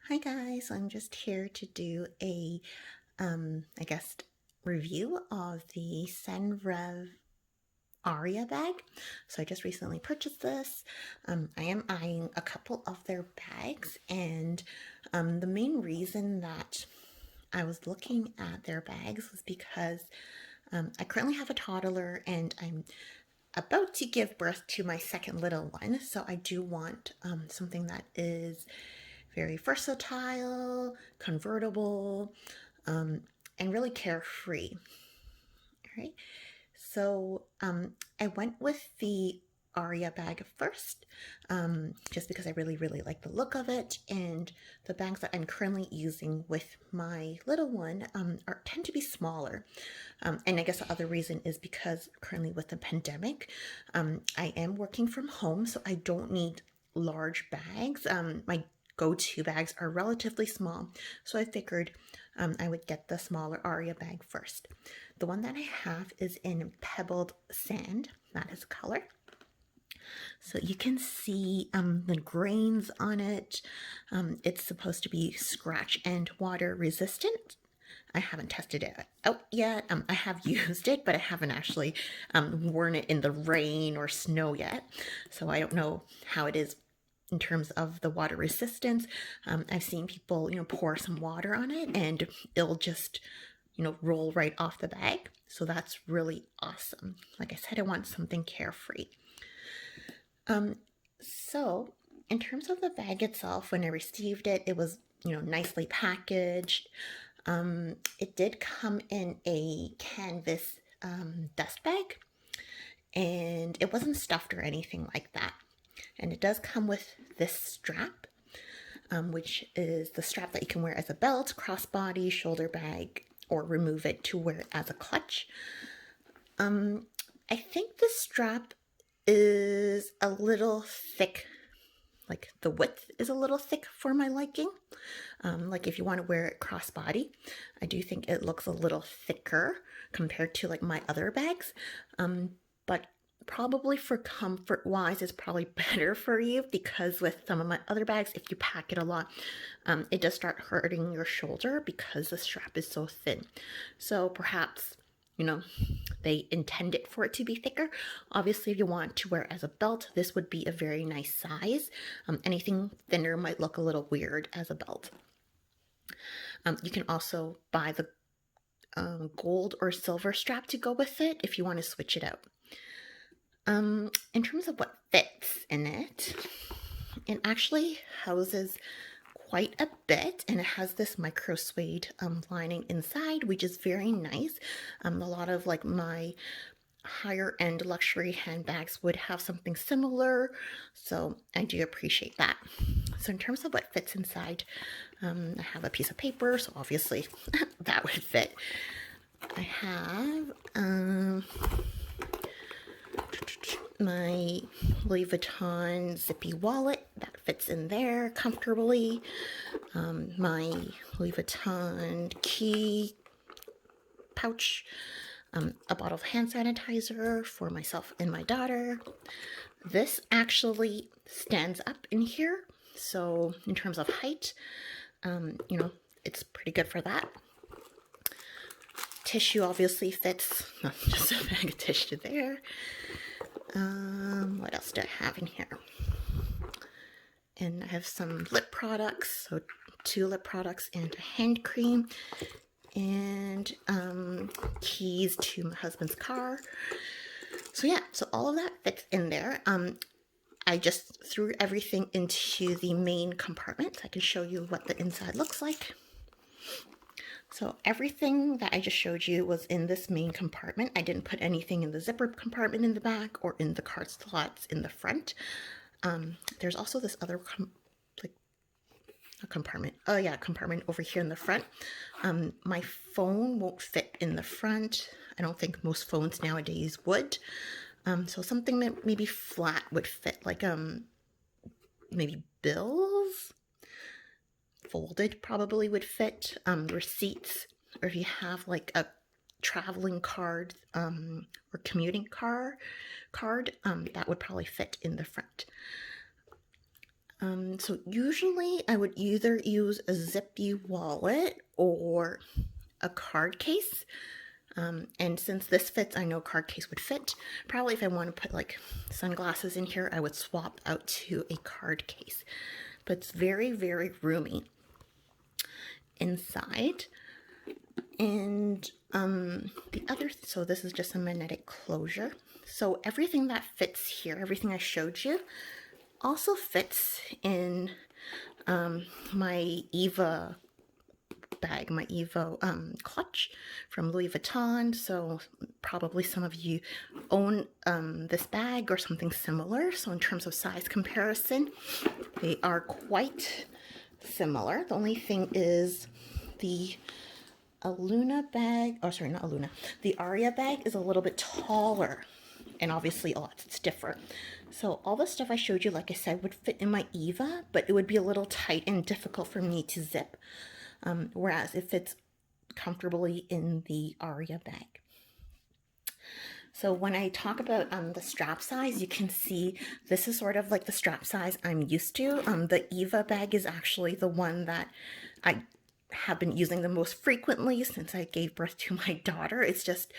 Hi guys, I'm just here to do a, I guess, review of the Senreve Aria Bag. So I just recently purchased this. I am eyeing a couple of their bags, and the main reason that I was looking at their bags was because I currently have a toddler and I'm about to give birth to my second little one. So I do want something that is very versatile, convertible, and really carefree. All right. So I went with the Aria bag first, just because I really like the look of it, and the bags that I'm currently using with my little one tend to be smaller. And I guess the other reason is because currently with the pandemic, I am working from home, so I don't need large bags. My go-to bags are relatively small, so I figured I would get the smaller Aria bag first. The one that I have is in pebbled sand, that is color. So you can see the grains on it. It's supposed to be scratch and water resistant. I haven't tested it out yet. I have used it, but I haven't actually worn it in the rain or snow yet. So I don't know how it is in terms of the water resistance. I've seen people, pour some water on it and it'll just, roll right off the bag. So that's really awesome. Like I said, I want something carefree. So in terms of the bag itself, when I received it, it was, nicely packaged. It did come in a canvas dust bag, and it wasn't stuffed or anything like that. And it does come with this strap, which is the strap that you can wear as a belt, crossbody, shoulder bag, or remove it to wear it as a clutch. I think the strap is a little thick, like the width is a little thick for my liking. Like if you want to wear it crossbody, I do think it looks a little thicker compared to like my other bags. But probably for comfort wise, it's probably better for you because with some of my other bags, if you pack it a lot, it does start hurting your shoulder because the strap is so thin. So perhaps, they intend it for it to be thicker. Obviously, if you want to wear it as a belt, this would be a very nice size. Anything thinner might look a little weird as a belt. You can also buy the gold or silver strap to go with it if you want to switch it out. In terms of what fits in it, it actually houses quite a bit, and it has this micro suede lining inside, which is very nice. A lot of like my higher end luxury handbags would have something similar, so I do appreciate that. So in terms of what fits inside, I have a piece of paper, so obviously that would fit. I have my Louis Vuitton zippy wallet that fits in there comfortably, my Louis Vuitton key pouch, a bottle of hand sanitizer for myself and my daughter. This actually stands up in here, so in terms of height, it's pretty good for that. Tissue obviously fits, just a bag of tissue there. What else do I have in here? And I have some lip products, so 2 lip products and a hand cream, and keys to my husband's car. So yeah, so all of that fits in there. I just threw everything into the main compartment. I can show you what the inside looks like. So everything that I just showed you was in this main compartment. I didn't put anything in the zipper compartment in the back or in the card slots in the front. There's also this other compartment. Oh yeah, compartment over here in the front. My phone won't fit in the front. I don't think most phones nowadays would. So something that maybe flat would fit, like maybe bills. Folded probably would fit. Receipts, or if you have like a traveling card or commuting card, that would probably fit in the front. So usually I would either use a zippy wallet or a card case. And since this fits, I know card case would fit. Probably if I want to put like sunglasses in here, I would swap out to a card case. But it's very, very roomy inside. And so this is just a magnetic closure. So everything that fits here, everything I showed you, also fits in my Eva bag, my Evo clutch from Louis Vuitton. So probably some of you own this bag or something similar. So in terms of size comparison, they are quite similar. The only thing is the Aluna bag, oh sorry, not Aluna, the Aria bag is a little bit taller and obviously a lot stiffer. So all the stuff I showed you, like I said, would fit in my Eva, but it would be a little tight and difficult for me to zip. Whereas it fits comfortably in the Aria bag. So when I talk about the strap size, you can see this is sort of like the strap size I'm used to. The Eva bag is actually the one that I have been using the most frequently since I gave birth to my daughter. It's just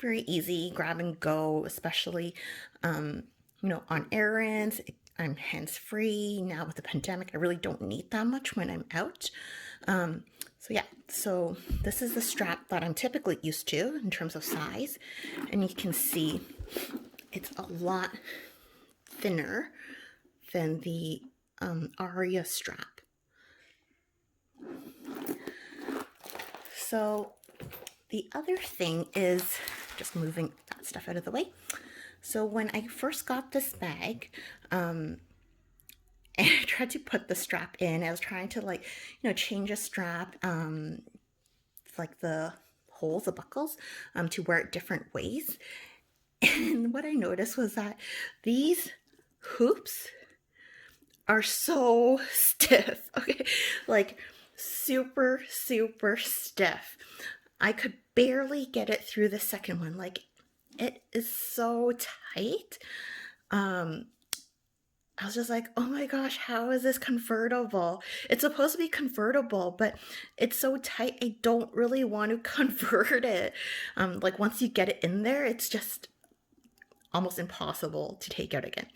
very easy, grab and go, especially, you know, on errands. I'm hands-free now with the pandemic. I really don't need that much when I'm out. So yeah, so this is the strap that I'm typically used to in terms of size. And you can see it's a lot thinner than the Aria strap. So the other thing is, just moving that stuff out of the way. So when I first got this bag, and I tried to put the strap in, I was trying to like, you know, change a strap, like the holes, the buckles, to wear it different ways. And what I noticed was that these hoops are so stiff, okay? Like super, super stiff. I could barely get it through the second one. Like it is so tight. I was just like, oh my gosh, how is this convertible? It's supposed to be convertible, but it's so tight, I don't really want to convert it. Like once you get it in there, it's just almost impossible to take out again.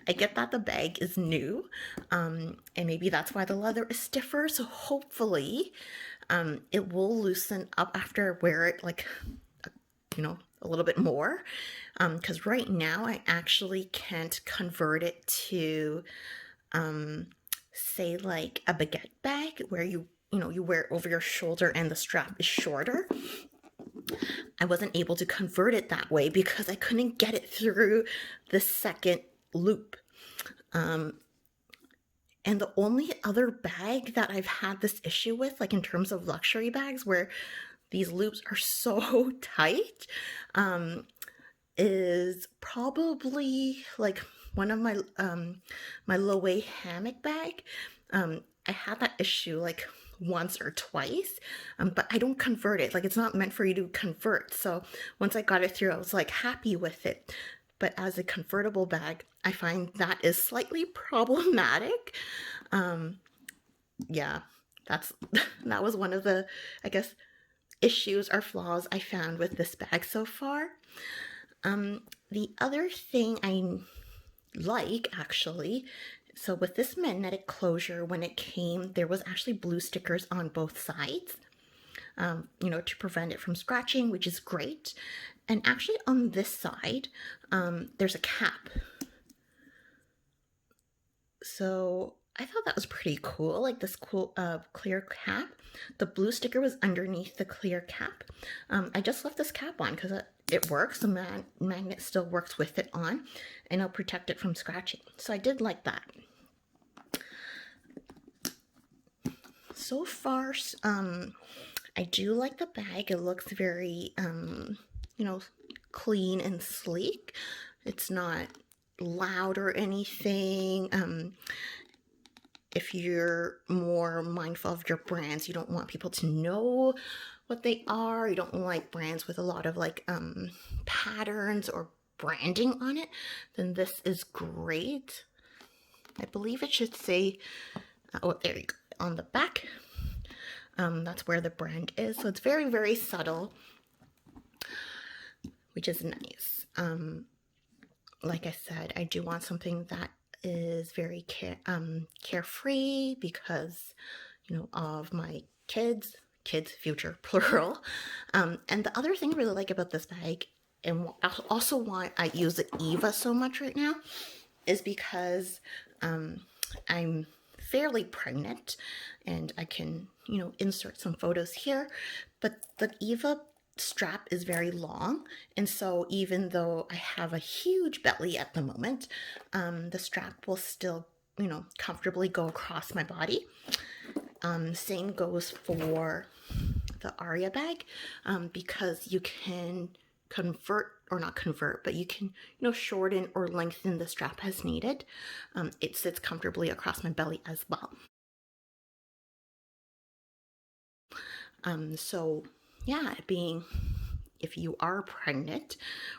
I get that the bag is new, and maybe that's why the leather is stiffer. So hopefully it will loosen up after I wear it, like, you know, a little bit more. Because right now I actually can't convert it to, say like a baguette bag where you know, you wear it over your shoulder and the strap is shorter. I wasn't able to convert it that way because I couldn't get it through the second loop. And the only other bag that I've had this issue with, like in terms of luxury bags where these loops are so tight, is probably like one of my my Loewe hammock bag. I had that issue like once or twice, but I don't convert it. Like it's not meant for you to convert. So once I got it through, I was like happy with it. But as a convertible bag, I find that is slightly problematic. Yeah, that was one of the, I guess, issues or flaws I found with this bag so far. The other thing I like actually, so with this magnetic closure, when it came, there was actually blue stickers on both sides, you know, to prevent it from scratching, which is great. And actually on this side, there's a cap. So I thought that was pretty cool, like this cool clear cap. The blue sticker was underneath the clear cap. I just left this cap on because it works. The magnet still works with it on, and it'll protect it from scratching. So I did like that. So far, I do like the bag. It looks very, you know, clean and sleek. It's not loud or anything. If you're more mindful of your brands, you don't want people to know what they are. You don't like brands with a lot of like patterns or branding on it, then this is great. I believe it should say, oh, there you go, on the back. That's where the brand is. So it's very, very subtle, which is nice. Like I said, I do want something that is very carefree because, you know, of my kids, future plural. And the other thing I really like about this bag, and also why I use the Eva so much right now, is because I'm fairly pregnant and I can, you know, insert some photos here, but the Eva strap is very long, and so even though I have a huge belly at the moment, the strap will still, you know, comfortably go across my body. Same goes for the Aria bag, because you can convert, or not convert, but you can, you know, shorten or lengthen the strap as needed. It sits comfortably across my belly as well. So yeah, if you are pregnant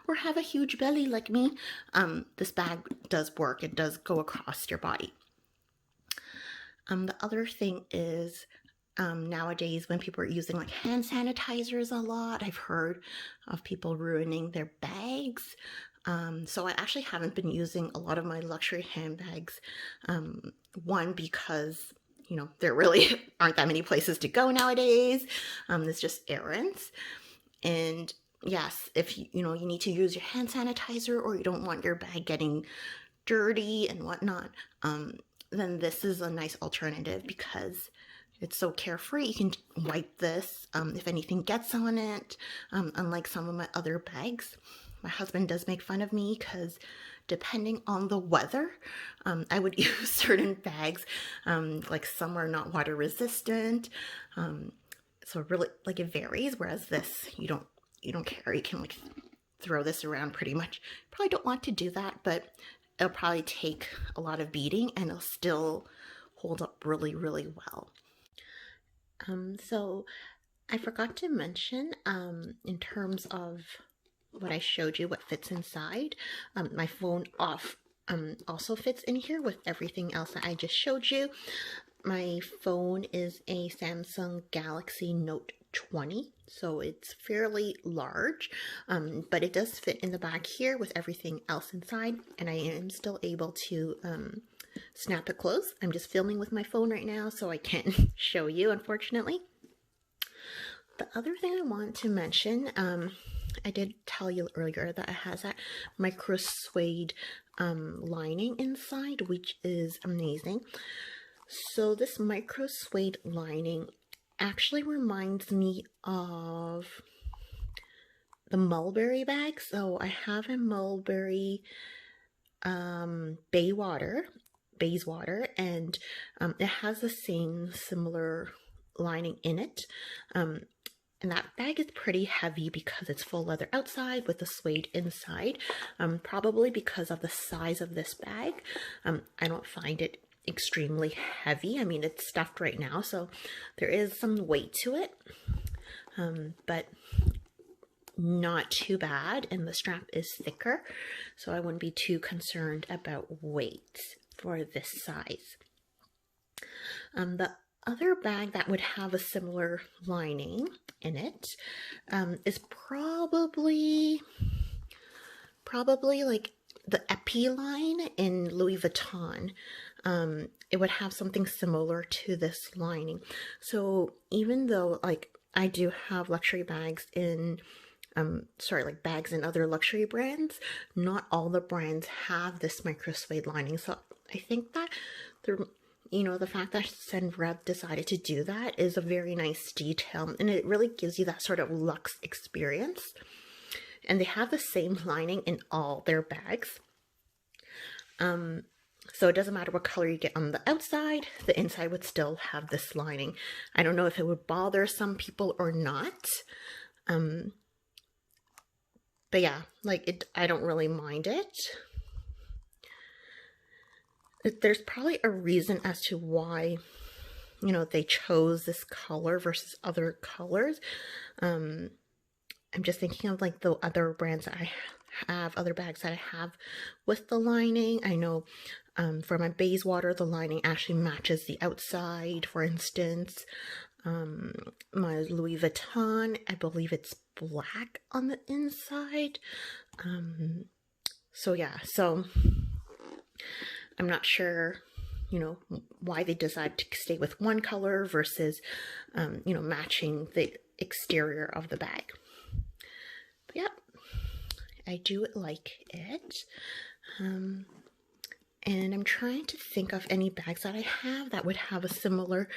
or have a huge belly like me, this bag does work. It does go across your body. The other thing is, nowadays when people are using like hand sanitizers a lot, I've heard of people ruining their bags. So I actually haven't been using a lot of my luxury handbags. One, because, you know, there really aren't that many places to go nowadays. It's just errands. And yes, if you know, you need to use your hand sanitizer or you don't want your bag getting dirty and whatnot, then this is a nice alternative because it's so carefree. You can wipe this if anything gets on it, unlike some of my other bags. My husband does make fun of me because depending on the weather, I would use certain bags, like some are not water resistant. So really, like, it varies, whereas this, you don't care. You can like throw this around pretty much. Probably don't want to do that, but it'll probably take a lot of beating and it'll still hold up really, really well. So I forgot to mention, in terms of what I showed you, what fits inside, my phone also fits in here with everything else that I just showed you. My phone is a Samsung Galaxy Note 20, so it's fairly large, but it does fit in the bag here with everything else inside, and I am still able to snap it closed. I'm just filming with my phone right now, so I can't show you, unfortunately. The other thing I want to mention, I did tell you earlier that it has that micro suede lining inside, which is amazing. So this micro suede lining actually reminds me of the mulberry bag. So I have a mulberry Bayswater, and it has the same similar lining in it. And that bag is pretty heavy because it's full leather outside with the suede inside. Probably because of the size of this bag, I don't find it extremely heavy. I mean, it's stuffed right now, so there is some weight to it, but not too bad, and the strap is thicker, so I wouldn't be too concerned about weight for this size. The other bag that would have a similar lining in it is probably like the Epi line in Louis Vuitton. It would have something similar to this lining. So even though, like, I do have luxury bags in, like bags in other luxury brands, not all the brands have this micro suede lining. So I think that the fact that Senreve decided to do that is a very nice detail, and it really gives you that sort of luxe experience. And they have the same lining in all their bags. So it doesn't matter what color you get on the outside, the inside would still have this lining. I don't know if it would bother some people or not. But yeah, like, I don't really mind it. There's probably a reason as to why, they chose this color versus other colors. I'm just thinking of like the other brands that I have, other bags that I have with the lining. I know For my Bayswater, the lining actually matches the outside, for instance. My Louis Vuitton, I believe it's black on the inside. So yeah, so I'm not sure, you know, why they decide to stay with one color versus, you know, matching the exterior of the bag. But yeah, I do like it. And I'm trying to think of any bags that I have that would have a similar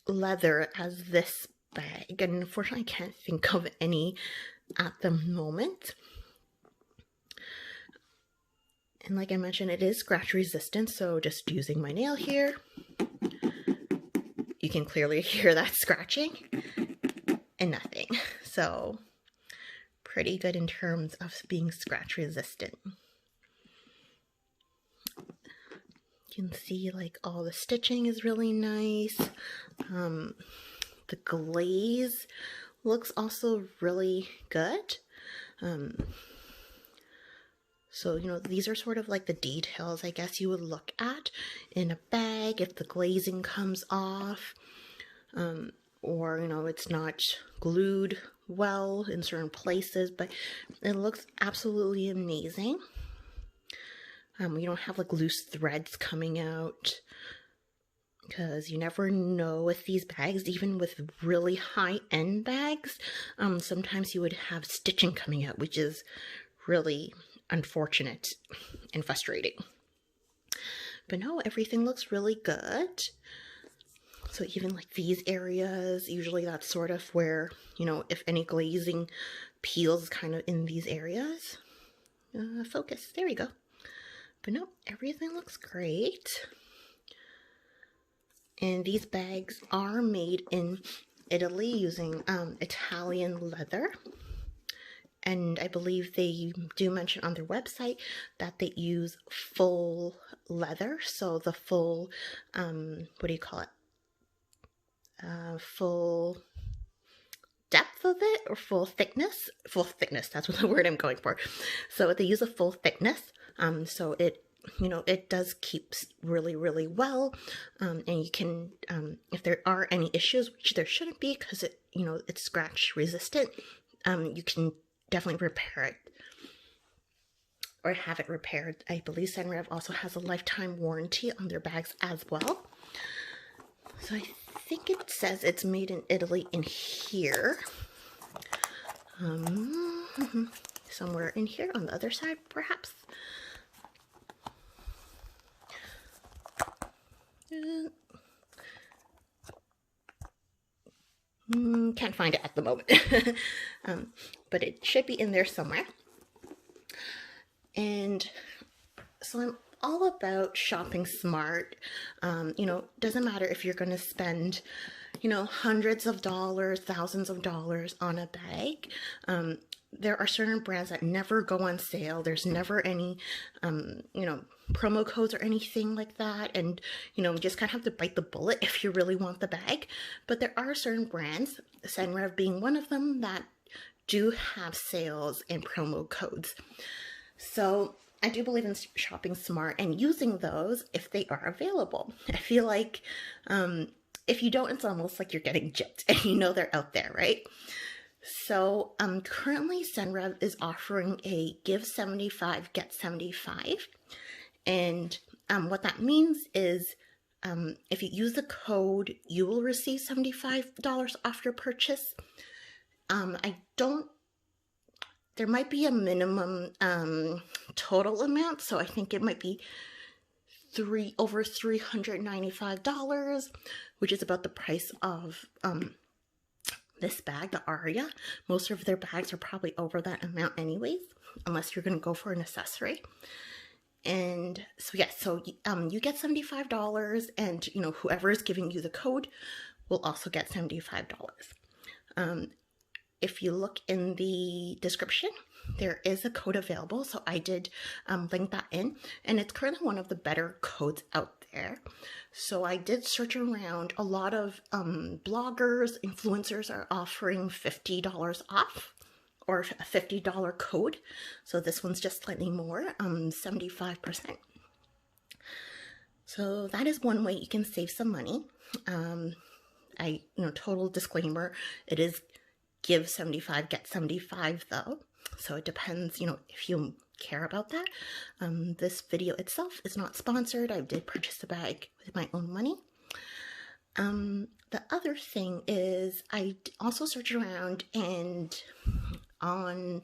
leather as this bag. And unfortunately, I can't think of any at the moment. And like I mentioned, it is scratch resistant, so just using my nail here, you can clearly hear that scratching and nothing. So pretty good in terms of being scratch resistant. You can see like all the stitching is really nice. The glaze looks also really good. So, you know, these are sort of like the details I guess you would look at in a bag if the glazing comes off, or, you know, it's not glued well in certain places, but it looks absolutely amazing. You don't have like loose threads coming out, because you never know with these bags, even with really high-end bags, sometimes you would have stitching coming out, which is really unfortunate and frustrating. But no, everything looks really good. So even like these areas, usually that's sort of where, you know, if any glazing peels kind of in these areas. Focus, there we go. But no, everything looks great. And these bags are made in Italy using Italian leather. And I believe they do mention on their website that they use full leather. So the full, what do you call it? Full depth of it, or full thickness? Full thickness, that's what the word I'm going for. So they use a full thickness. So it, you know, it does keep really, really well. And you can, if there are any issues, which there shouldn't be because it, you know, it's scratch resistant, you can definitely repair it or have it repaired. I believe Senreve also has a lifetime warranty on their bags as well. So I think it says it's made in Italy in here. Somewhere in here on the other side, perhaps. Can't find it at the moment. But it should be in there somewhere. And so I'm all about shopping smart. You know, doesn't matter if you're going to spend, you know, hundreds of dollars, thousands of dollars on a bag. There are certain brands that never go on sale. There's never any, you know, promo codes or anything like that. And, you know, you just kind of have to bite the bullet if you really want the bag. But there are certain brands, Senreve being one of them, that do have sales and promo codes. So I do believe in shopping smart and using those if they are available. I feel like if you don't, it's almost like you're getting gypped and you know they're out there, right? So currently Senreve is offering a give 75, get 75. And what that means is if you use the code, you will receive $75 off your purchase. There might be a minimum total amount, so I think it might be over $395, which is about the price of this bag, the Aria. Most of their bags are probably over that amount anyways, unless you're going to go for an accessory. And so yeah, so you get $75, and you know, whoever is giving you the code will also get $75. If you look in the description, there is a code available. So I did link that in, and it's currently one of the better codes out there. So I did search around. A lot of bloggers, influencers are offering $50 off, or a $50 code. So this one's just slightly more, 75%. So that is one way you can save some money. Total disclaimer, it is give 75, get 75 though. So it depends, if you care about that. This video itself is not sponsored. I did purchase the bag with my own money. The other thing is I also searched around and on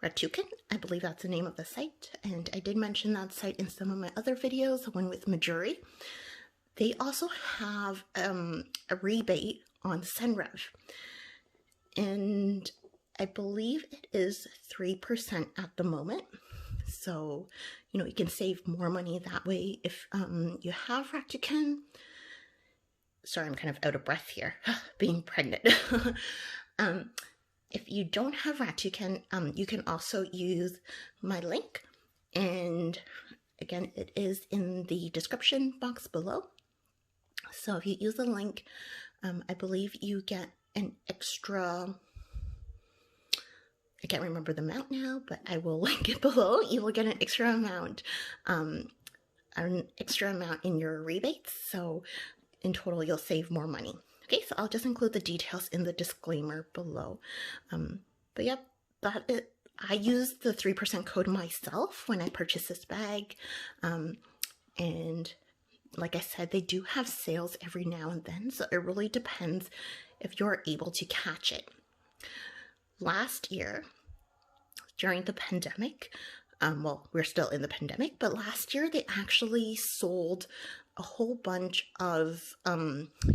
Rakuten, I believe that's the name of the site, and I did mention that site in some of my other videos, the one with Majuri. They also have a rebate on Senreve, and I believe it is 3% at the moment. So, you can save more money that way if you have Rakuten. Sorry, I'm kind of out of breath here, being pregnant. If you don't have Rakuten, you can also use my link. And again, it is in the description box below. So if you use the link, I believe you get an extra, I can't remember the amount now, but I will link it below. You will get an extra amount in your rebates. So in total, you'll save more money. Okay, so I'll just include the details in the disclaimer below. But yep, I used the 3% code myself when I purchased this bag. And like I said, they do have sales every now and then, so it really depends if you're able to catch it. Last year, during the pandemic, we're still in the pandemic, but last year they actually sold a whole bunch of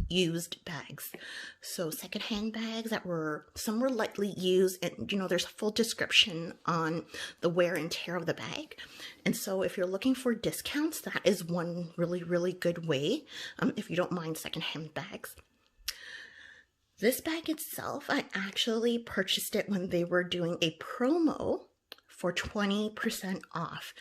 used bags. So secondhand bags some were lightly used, and there's a full description on the wear and tear of the bag. And so if you're looking for discounts, that is one really, really good way if you don't mind secondhand bags. This bag itself, I actually purchased it when they were doing a promo for 20% off.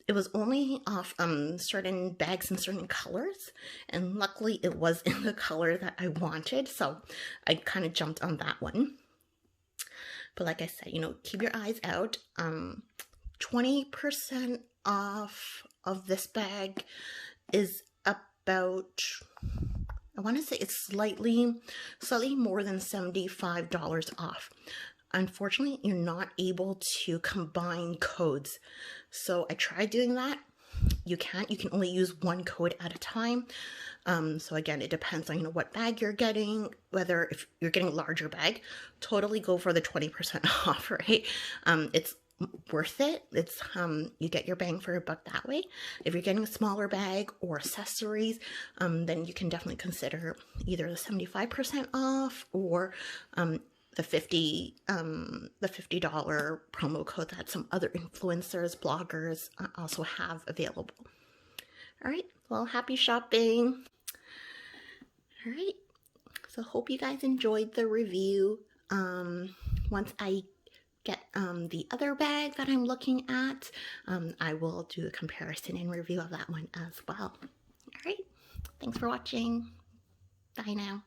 It was only off certain bags in certain colors, and luckily it was in the color that I wanted, so I kind of jumped on that one. But like I said, keep your eyes out. 20% off of this bag is about, I want to say it's slightly more than $75 off. Unfortunately, you're not able to combine codes. So I tried doing that. You can only use one code at a time. So again, it depends on what bag you're getting, whether if you're getting a larger bag, totally go for the 20% off, right? It's worth it. It's you get your bang for your buck that way. If you're getting a smaller bag or accessories, then you can definitely consider either the 75% off or the $50 promo code that some other influencers, bloggers also have available. All right, well, happy shopping. All right, so hope you guys enjoyed the review. Once I get the other bag that I'm looking at, I will do a comparison and review of that one as well. All right, thanks for watching. Bye now.